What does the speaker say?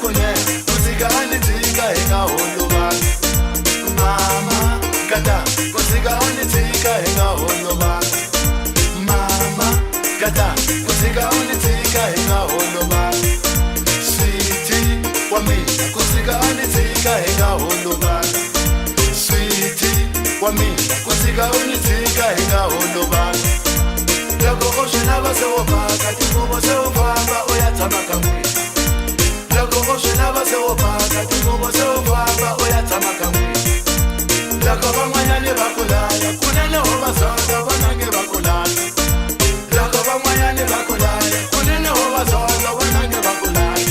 kune kusika anitika henga holoba mama kata kusika anitika henga holoba mama kata kusika anitika henga holoba sweetie wa mina kusika anitika henga holoba sweetie wa mina kusika anitika henga holoba loko oshena basewopa kati kubo sewofamba oyatama kamwe loko oshena basewopa kati kubo sewofamba oyatama kamwe loko bamwanyane bakulaya kunene hobazaza banange bakulaya loko bamwanyane bakulaya kunene hobazaza banange bakulaya